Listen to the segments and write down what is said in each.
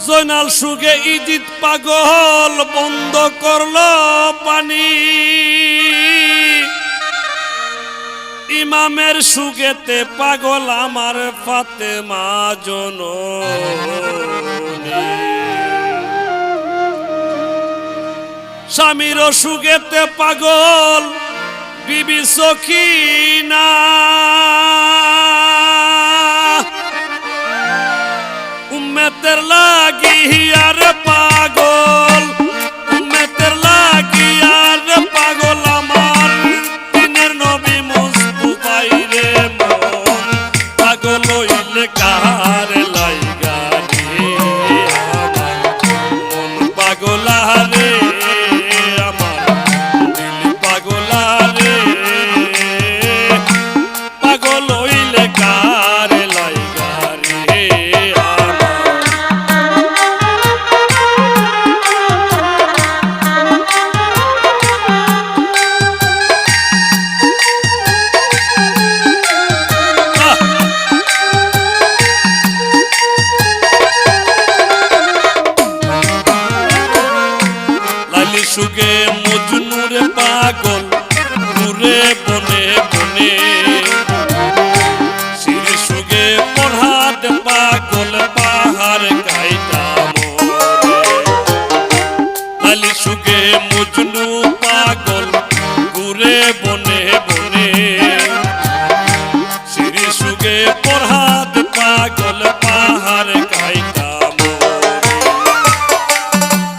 জয়নাল সুগে ইজিত পাগল বন্ধ করলো পানি, ইমামের সুগেতে পাগল আমার ফাতেমা জননী, স্বামীর সুগেতে পাগল বিবি সখিনা, উম্মতের লাগিয়ার পাগল, উম্মতের লাগিয়ার পাগল আমার দিনের নবী মুস্তাফাই রে মন পাগল হইলে কার লাইগা রে আমার মন পাগলা রে আমার দিল পাগলা রে পাগল হইলে কার লাইগা রে সুগে মজনুর পাগল ঘুরে বনে বনে, শির সুগে পড়হাট পাগল পাহাড় গাইটা মোরে, লালি সুগে মজনু পাগল ঘুরে বনে বনে, শির সুগে পড়হাট পাগল পাহাড় গাইটা মোরে।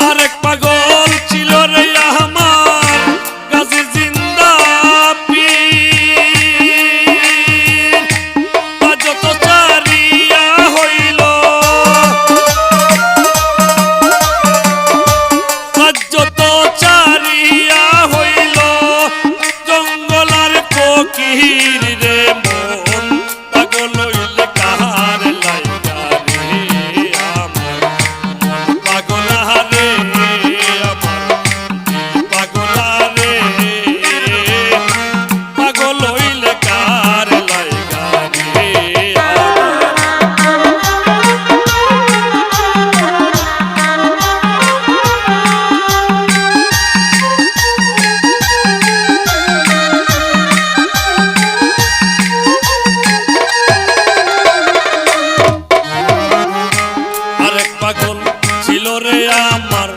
আরেক পাগল ছিল রে আমার গাজী জিন্দা পীর, যত চারিয়া হইল যত চারিয়া হইল জঙ্গলার ফকির রে মন পাগল হইলে কাহার লাইগা রে আমার মন পাগলা রে আমার পাগলা রে পাগল হইলে কার লাইগা রে আরেক পাগল ছিল রে আমার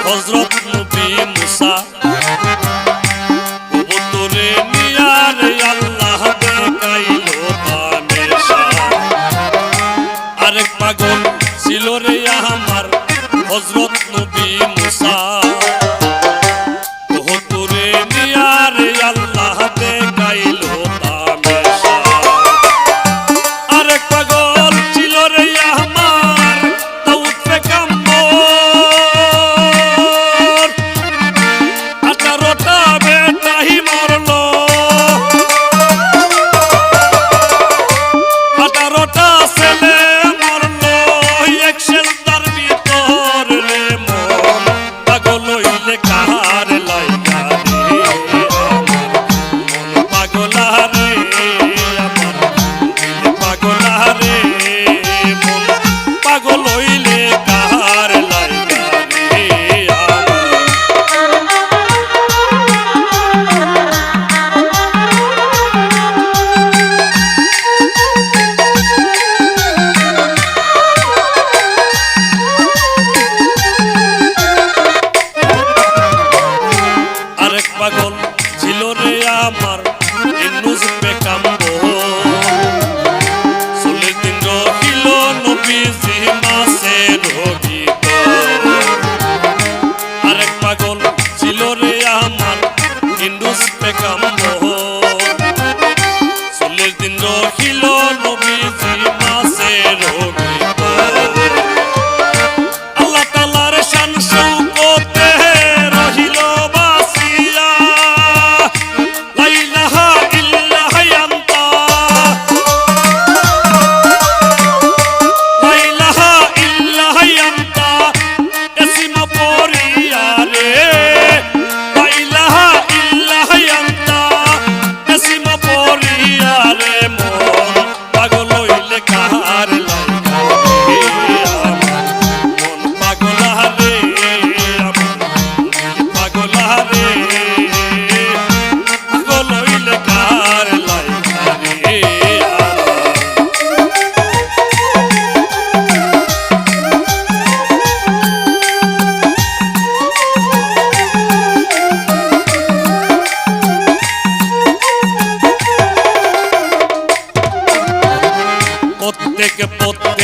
হযরত নবী মুসা, কবুতরে নিয়ার আল্লাহ দেখাইলো তামেশা। আরেক পাগল ছিল রে আমার হযরত নবী মুসা, কবুতরে নিয়ার আল্লাহ দেখাইলো তামেশা। আরেক পাগল ছিল রে আমার দাউদ পেগম্বর, 18টা বেটাই মরলো, 18টা ছেলে মরলো এক সেজদার ভিতর রে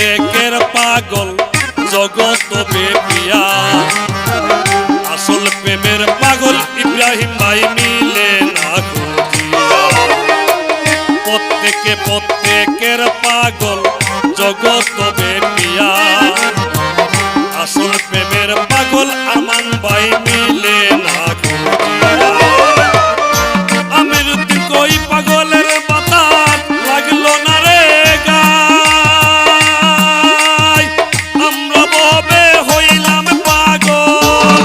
প্রত্যেকের পাগল জগৎ বেপিয়া আসল প্রেমের পাগল ইব্রাহিম ভাই মিলে না খুঁজিয়া প্রত্যেকের পাগল জগৎ বেপিয়া আসল প্রেমের পাগল আমান ভাই মিলে না খুঁজিয়া আমির তুই কই পাগলের বাতাস লাগলো না রে গায় আমরা ববে হইলাম পাগল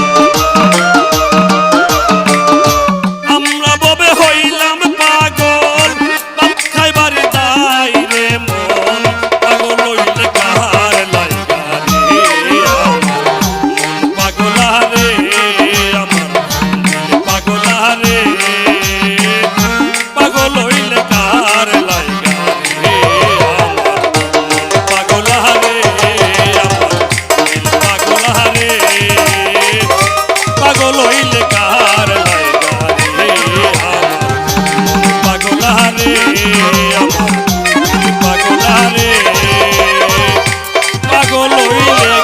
আমরা ববে হইলাম পাগল বাপ খাইবার দাই রে মন পাগল হইলে কাহার লাইগা রে পাগলা রে আমার পাগলা রে পাগল হইলে কার লাইগা রে আমার পাগলা রে আমার পাগলা রে পাগল হইলে কার লাইগা রে আমার পাগলা রে আমার পাগলা রে পাগল হইলে